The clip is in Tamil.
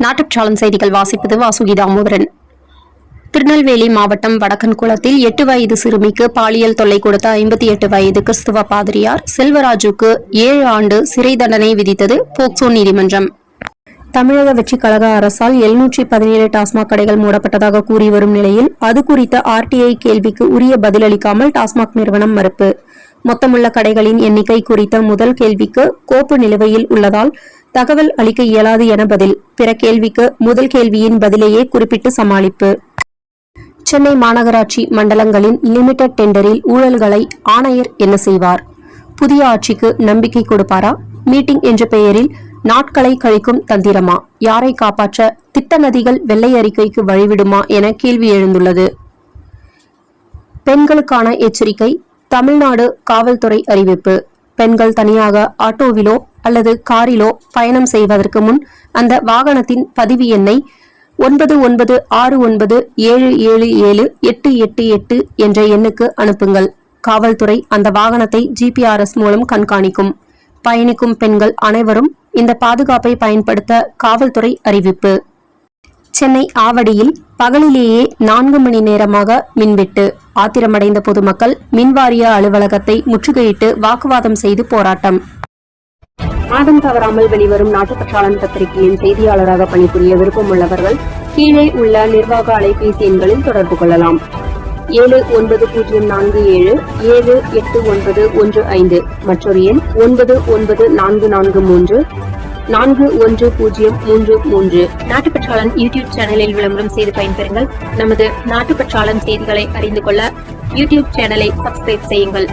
நாட்டுச்சாளன் செய்திகள் வாசிப்பது வாசுகி தாமோதரன். திருநெல்வேலி மாவட்டம் வடக்கன்குளத்தில் 8 வயது சிறுமிக்கு பாலியல் தொல்லை கொடுத்த 58 வயது கிறிஸ்துவ பாதிரியார் செல்வராஜுக்கு 7 ஆண்டு சிறை தண்டனை விதித்தது போக்சோ நீதிமன்றம். தமிழக வெற்றிக் கழக அரசால் 717 டாஸ்மாக் கடைகள் மூடப்பட்டதாக கூறி வரும் நிலையில் அது குறித்த RTI கேள்விக்கு உரிய பதிலளிக்காமல் டாஸ்மாக் நிறுவனம் மறுப்பு. மொத்தமுள்ள கடைகளின் எண்ணிக்கை குறித்த முதல் கேள்விக்கு கோப்பு நிலுவையில் உள்ளதால் தகவல் அளிக்க இயலாது என பதில். பிற கேள்விக்கு முதல் கேள்வியின் பதிலையே குறிப்பிட்டு சமாளிப்பு. சென்னை மாநகராட்சி மண்டலங்களின் லிமிடெட் டெண்டரில் ஊழல்களை ஆணையர் என்ன செய்வார்? புதிய ஆட்சிக்கு நம்பிக்கை கொடுப்பாரா? மீட்டிங் என்ற பெயரில் நாட்களை கழிக்கும் தந்திரமா? யாரை காப்பாற்ற திட்ட நதிகள் வெள்ளை அறிக்கைக்கு வழிவிடுமா என கேள்வி எழுந்துள்ளது. பெண்களுக்கான எச்சரிக்கை. தமிழ்நாடு காவல்துறை அறிவிப்பு. பெண்கள் தனியாக ஆட்டோவிலோ அல்லது காரிலோ பயணம் செய்வதற்கு முன் அந்த வாகனத்தின் பதிவு எண்ணை 9969777888 என்ற எண்ணுக்கு அனுப்புங்கள். காவல்துறை அந்த வாகனத்தை GPRS மூலம் கண்காணிக்கும். பயணிக்கும் பெண்கள் அனைவரும் இந்த பாதுகாப்பை பயன்படுத்த காவல்துறை அறிவிப்பு. சென்னை ஆவடியில் பகலிலேயே 4 மணி நேரமாக மின்வெட்டு. ஆத்திரமடைந்த பொதுமக்கள் மின்வாரிய அலுவலகத்தை முற்றுகையிட்டு வாக்குவாதம் செய்து போராட்டம். மாதம் தவறாமல் வெளிவரும் நாட்டுப்பற்றாளன் பத்திரிகையின் செய்தியாளராக பணிபுரிய விருப்பமுள்ளவர்கள் கீழே உள்ள நிர்வாக அலைபேசி எண்களில் தொடர்பு கொள்ளலாம். 7947789115 மற்றொரு எண் 9944341033. நாட்டுப்பற்றாளன் யூடியூப் சேனலில் விளம்பரம் செய்து பயன்பெறுங்கள். நமது நாட்டுப்பற்றாளன் செய்திகளை அறிந்து கொள்ள யூடியூப் சேனலை சப்ஸ்கிரைப் செய்யுங்கள்.